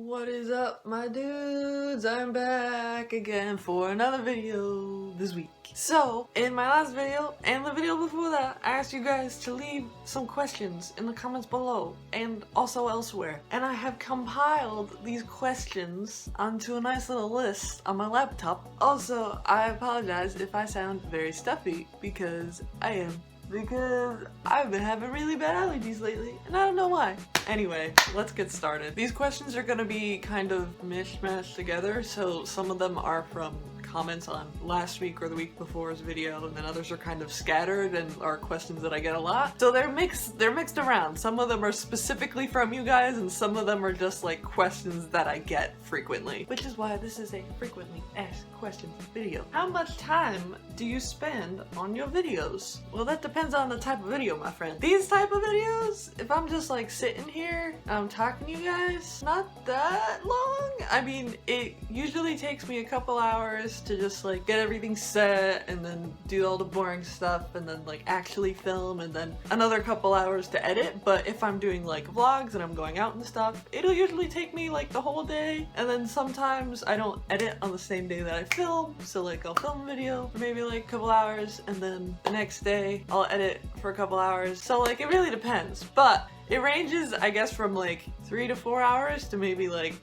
What is up, my dudes? I'm back again for another video this week. So, in my last video and the video before that, I asked you guys to leave some questions in the comments below and also elsewhere. And I have compiled these questions onto a nice little list on my laptop. Also, I apologize if I sound very stuffy because I am. Because I've been having really bad allergies lately, and I don't know why. Anyway, let's get started. These questions are gonna be kind of mishmashed together, so some of them are from comments on last week or the week before's video, and then others are kind of scattered and are questions that I get a lot. So they're mixed around. Some of them are specifically from you guys, and some of them are just like questions that I get frequently, which is why this is a frequently asked questions video. How much time do you spend on your videos? Well, that depends on the type of video, my friend. These type of videos, if I'm just like sitting here and I'm talking to you guys, not that long. I mean, it usually takes me a couple hours to just like get everything set and then do all the boring stuff and then like actually film, and then another couple hours to edit. But if I'm doing like vlogs and I'm going out and stuff, it'll usually take me like the whole day. And then sometimes I don't edit on the same day that I film, so like I'll film a video for maybe like a couple hours, and then the next day I'll edit for a couple hours. So like it really depends, but it ranges, I guess, from like 3 to 4 hours to maybe like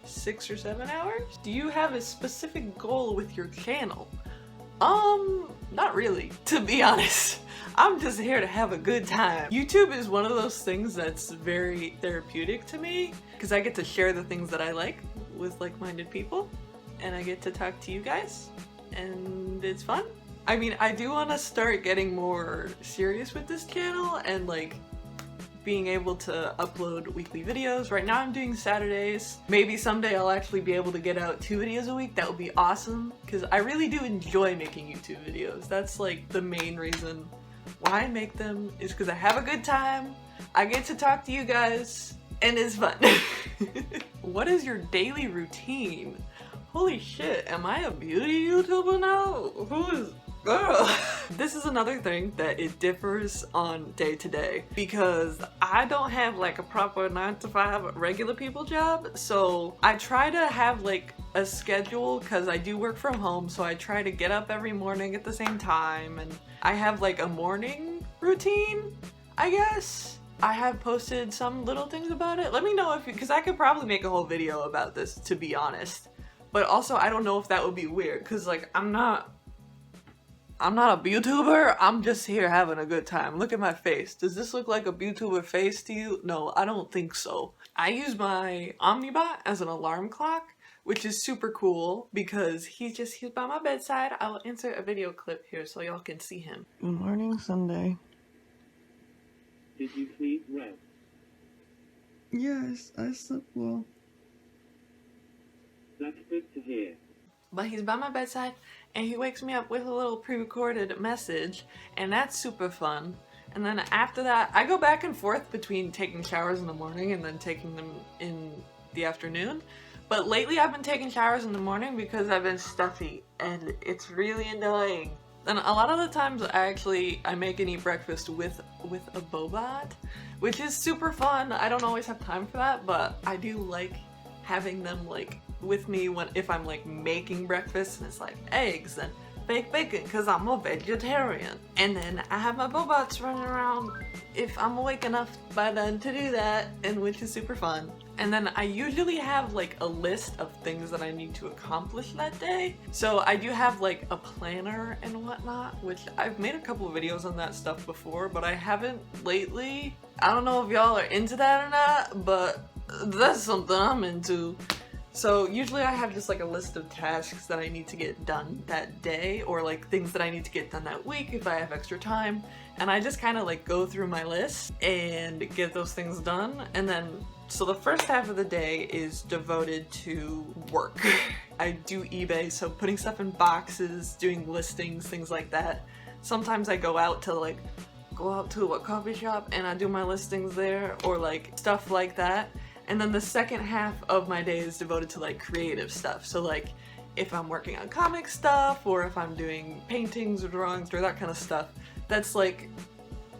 6 or 7 hours. Do you have a specific goal with your channel? Not really, to be honest. I'm just here to have a good time. YouTube is one of those things that's very therapeutic to me because I get to share the things that I like with like-minded people, and I get to talk to you guys, and it's fun. I mean, I do want to start getting more serious with this channel and like being able to upload weekly videos. Right now I'm doing Saturdays. Maybe someday I'll actually be able to get out 2 videos a week. That would be awesome, because I really do enjoy making YouTube videos. That's like the main reason why I make them, is because I have a good time, I get to talk to you guys, and it's fun. What is your daily routine? Holy shit, am I a beauty YouTuber now? Who is... Girl. This is another thing that it differs on day to day, because I don't have like a proper 9-to-5 regular people job, so I try to have like a schedule because I do work from home, so I try to get up every morning at the same time, and I have like a morning routine, I guess. I have posted some little things about it. Let me know if, because I could probably make a whole video about this, to be honest, but also I don't know if that would be weird, because like I'm not a YouTuber, I'm just here having a good time. Look at my face. Does this look like a YouTuber face to you? No, I don't think so. I use my Omnibot as an alarm clock, which is super cool because he's by my bedside. I will insert a video clip here so y'all can see him. Good morning, Sunday. Did you please rest? Yes, I slept well. That's good to hear. But he's by my bedside and he wakes me up with a little pre-recorded message, and that's super fun. And then after that, I go back and forth between taking showers in the morning and then taking them in the afternoon. But lately I've been taking showers in the morning because I've been stuffy and it's really annoying. And a lot of the times I make and eat breakfast with a bobot, which is super fun. I don't always have time for that, but I do like having them like with me if I'm like making breakfast, and it's like eggs and fake bacon because I'm a vegetarian. And then I have my bobots running around if I'm awake enough by then to do that, and which is super fun. And then I usually have like a list of things that I need to accomplish that day. So I do have like a planner and whatnot, which I've made a couple of videos on that stuff before, but I haven't lately. I don't know if y'all are into that or not, but that's something I'm into. So usually I have just like a list of tasks that I need to get done that day, or like things that I need to get done that week if I have extra time. And I just kind of like go through my list and get those things done. And then, so the first half of the day is devoted to work. I do eBay, so putting stuff in boxes, doing listings, things like that. Sometimes I go out to a coffee shop and I do my listings there, or like stuff like that. And then the second half of my day is devoted to like creative stuff. So like if I'm working on comic stuff, or if I'm doing paintings or drawings or that kind of stuff, that's like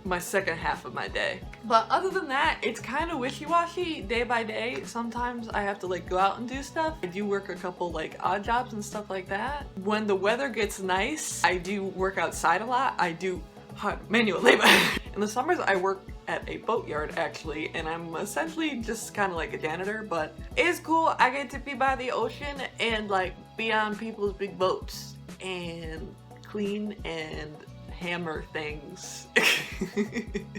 my second half of my day. But other than that, it's kind of wishy-washy day by day. Sometimes I have to like go out and do stuff. I do work a couple like odd jobs and stuff like that. When the weather gets nice, I do work outside a lot. I do hard manual labor. In the summers, I work at a boatyard actually, and I'm essentially just kind of like a janitor, but it's cool. I get to be by the ocean and like be on people's big boats and clean and hammer things.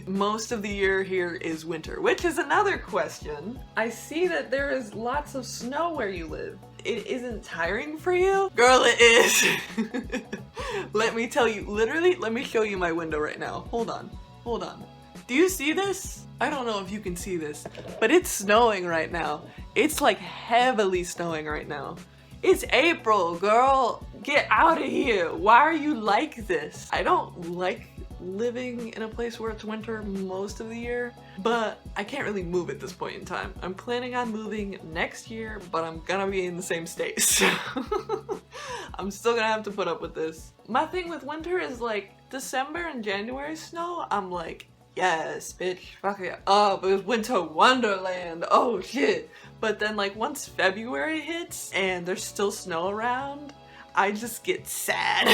Most of the year here is winter, which is another question. I see that there is lots of snow where you live. It isn't tiring for you? Girl, it is. Let me tell you, literally, let me show you my window right now. Hold on. Do you see this? I don't know if you can see this, but it's snowing right now. It's like heavily snowing right now. It's April, girl. Get out of here. Why are you like this? I don't like living in a place where it's winter most of the year, but I can't really move at this point in time. I'm planning on moving next year, but I'm gonna be in the same state, so I'm still gonna have to put up with this. My thing with winter is like December and January snow, I'm like, yes, bitch, fuck it up, it's winter wonderland, oh shit. But then like once February hits and there's still snow around, I just get sad.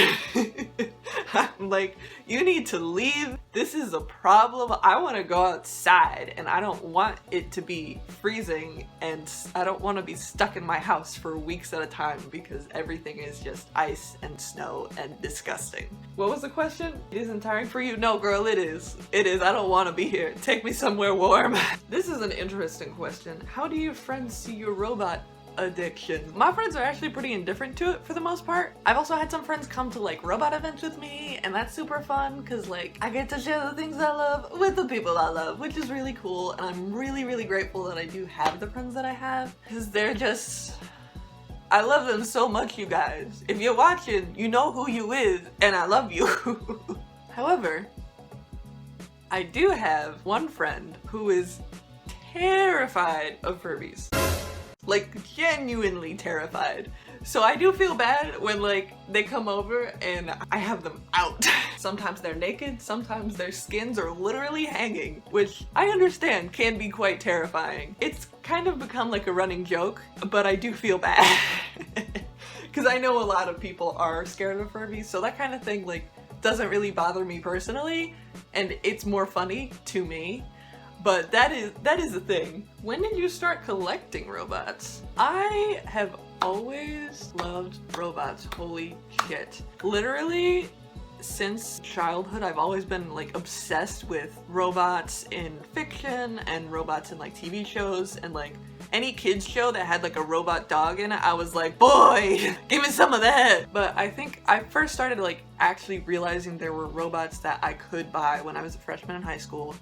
I'm like, you need to leave. This is a problem. I want to go outside and I don't want it to be freezing, and I don't want to be stuck in my house for weeks at a time because everything is just ice and snow and disgusting. What was the question? It isn't tiring for you? No, girl, it is. It is. I don't want to be here. Take me somewhere warm. This is an interesting question. How do your friends see your robot addiction? My friends are actually pretty indifferent to it for the most part. I've also had some friends come to like robot events with me, and that's super fun because like I get to share the things I love with the people I love, which is really cool, and I'm really grateful that I do have the friends that I have because they're just, I love them so much, you guys. If you're watching, you know who you is, and I love you. However, I do have one friend who is terrified of Furbies. Like genuinely terrified. So I do feel bad when like they come over and I have them out. Sometimes they're naked, sometimes their skins are literally hanging, which I understand can be quite terrifying. It's kind of become like a running joke, but I do feel bad. Because I know a lot of people are scared of Furbies, so that kind of thing like doesn't really bother me personally, and it's more funny to me. But that is the thing. When did you start collecting robots? I have always loved robots, holy shit. Literally, since childhood, I've always been like obsessed with robots in fiction and robots in like TV shows, and like any kids show that had like a robot dog in it, I was like, boy, give me some of that. But I think I first started like actually realizing there were robots that I could buy when I was a freshman in high school.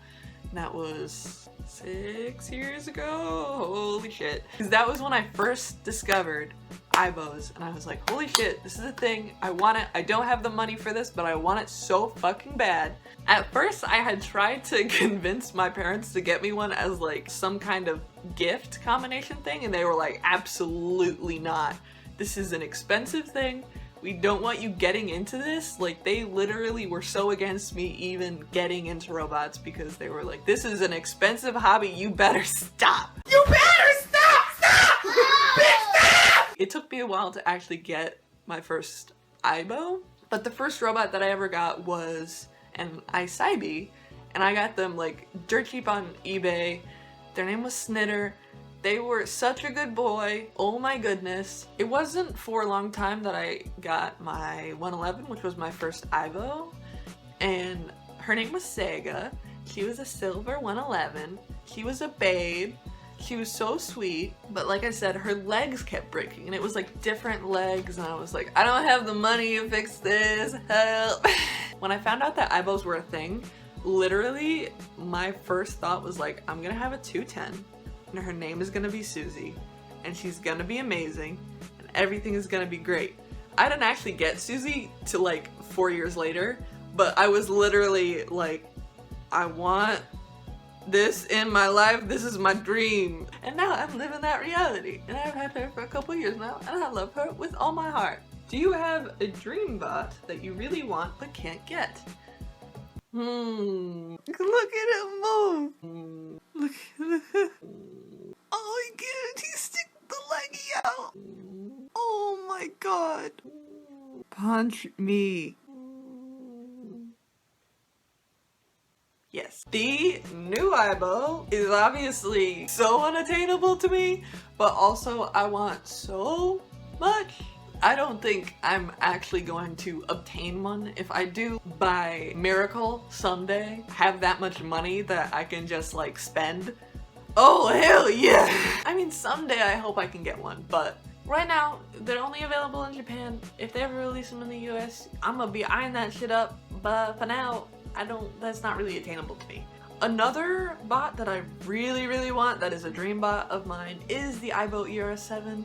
That was 6 years ago, holy shit. Because that was when I first discovered Aibos, and I was like, holy shit, this is a thing, I want it. I don't have the money for this, but I want it so fucking bad. At first, I had tried to convince my parents to get me one as like some kind of gift combination thing, and they were like, absolutely not. This is an expensive thing. We don't want you getting into this. Like, they literally were so against me even getting into robots because they were like, this is an expensive hobby, you better stop. You better stop! Stop! Bitch, stop! It took me a while to actually get my first Aibo, but the first robot that I ever got was an Isaibi, and I got them like dirt cheap on eBay. Their name was Snitter. They were such a good boy. Oh my goodness. It wasn't for a long time that I got my 111, which was my first Aibo. And her name was Sega. She was a silver 111. She was a babe. She was so sweet. But like I said, her legs kept breaking. And it was like different legs. And I was like, I don't have the money to fix this. Help. When I found out that Aibos were a thing, literally my first thought was like, I'm gonna have a 210. And her name is gonna be Susie, and she's gonna be amazing, and everything is gonna be great. I didn't actually get Susie till like 4 years later, but I was literally like, I want this in my life, this is my dream. And now I'm living that reality, and I've had her for a couple years now, and I love her with all my heart. Do you have a dream bot that you really want but can't get? Look at him move. Look. Oh, he stick the leggy out. Oh my god. Punch me. Yes. The new Aibo is obviously so unattainable to me, but also I want so much. I don't think I'm actually going to obtain one. If I do, by miracle, someday, have that much money that I can just like spend, oh hell yeah! I mean, someday I hope I can get one, but right now, they're only available in Japan. If they ever release them in the US, I'm gonna be eyeing that shit up, but for now, that's not really attainable to me. Another bot that I really want, that is a dream bot of mine, is the Aibo ERA 7.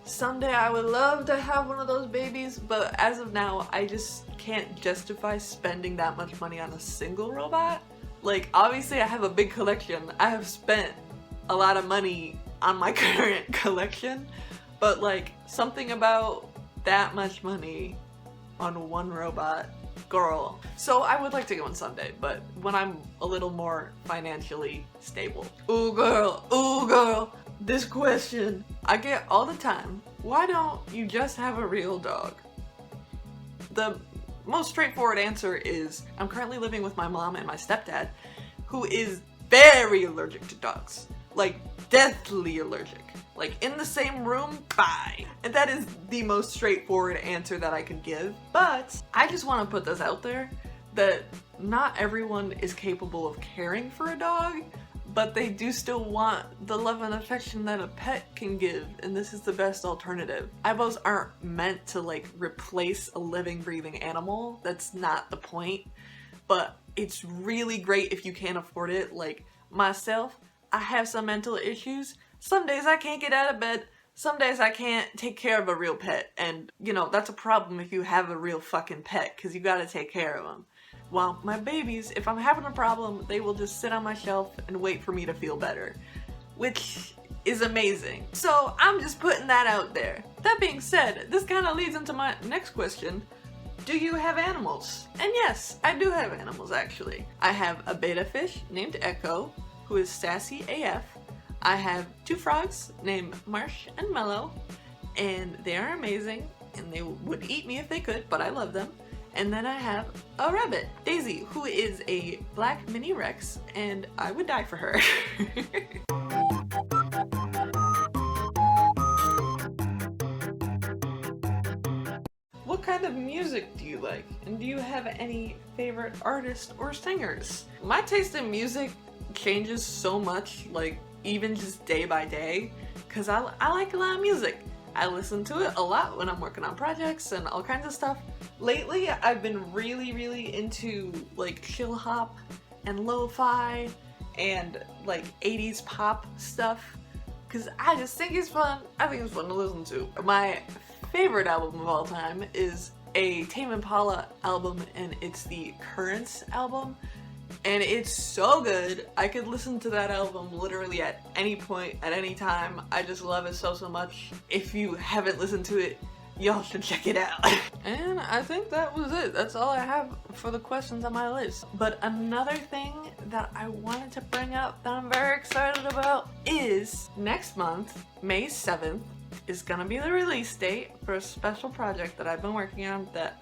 Someday I would love to have one of those babies, but as of now, I just can't justify spending that much money on a single robot. Like, obviously I have a big collection. I have spent a lot of money on my current collection, but like, something about that much money on one robot, girl. So I would like to get one someday, but when I'm a little more financially stable. Ooh girl, this question I get all the time. Why don't you just have a real dog? The most straightforward answer is I'm currently living with my mom and my stepdad, who is very allergic to dogs. Like, deathly allergic. Like, in the same room, bye. And that is the most straightforward answer that I could give. But I just want to put this out there that not everyone is capable of caring for a dog, but they do still want the love and affection that a pet can give, and this is the best alternative. Aibos aren't meant to like replace a living, breathing animal. That's not the point, but it's really great if you can't afford it. Like myself, I have some mental issues. Some days I can't get out of bed. Some days I can't take care of a real pet, and you know, that's a problem if you have a real fucking pet, because you gotta take care of them. Well, my babies, if I'm having a problem, they will just sit on my shelf and wait for me to feel better, which is amazing. So I'm just putting that out there. That being said, this kind of leads into my next question. Do you have animals? And yes, I do have animals actually. I have a betta fish named Echo, who is sassy AF. I have 2 frogs named Marsh and Mellow, and they are amazing, and they would eat me if they could, but I love them. And then I have a rabbit, Daisy, who is a black mini Rex, and I would die for her. What kind of music do you like? And do you have any favorite artists or singers? My taste in music changes so much, like even just day by day, because I like a lot of music. I listen to it a lot when I'm working on projects and all kinds of stuff. Lately, I've been really into like chill hop and lo-fi and like 80s pop stuff, because I just think it's fun. I think it's fun to listen to. My favorite album of all time is a Tame Impala album, and it's the Currents album. And it's so good. I could listen to that album literally at any point, at any time. I just love it so much. If you haven't listened to it, y'all should check it out. And I think that was it. That's all I have for the questions on my list. But another thing that I wanted to bring up that I'm very excited about is next month, May 7th, is gonna be the release date for a special project that I've been working on that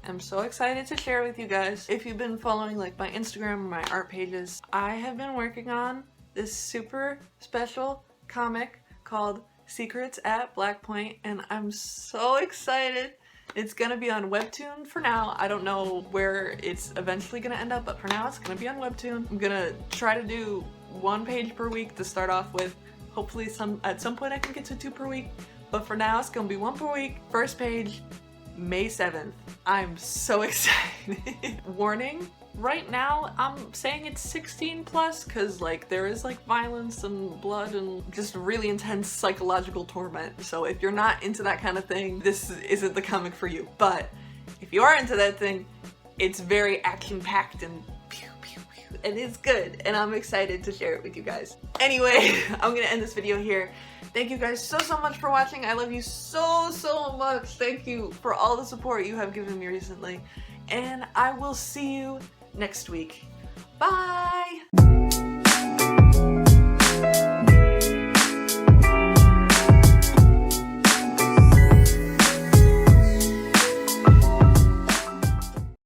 I'm so excited to share with you guys. If you've been following like my Instagram or my art pages, I have been working on this super special comic called Secrets at Black Point, and I'm so excited. It's gonna be on Webtoon for now. I don't know where it's eventually gonna end up, but for now it's gonna be on Webtoon. I'm gonna try to do 1 page per week to start off with. Hopefully at some point I can get to 2 per week, but for now it's gonna be 1 per week. First page, May 7th. I'm so excited. Warning, right now I'm saying it's 16 plus because like there is like violence and blood and just really intense psychological torment. So if you're not into that kind of thing, this isn't the comic for you. But if you are into that thing, it's very action-packed and pew pew pew, and it's good, and I'm excited to share it with you guys. Anyway, I'm gonna end this video here. Thank you guys so much for watching. I love you so much. Thank you for all the support you have given me recently. And I will see you next week. Bye!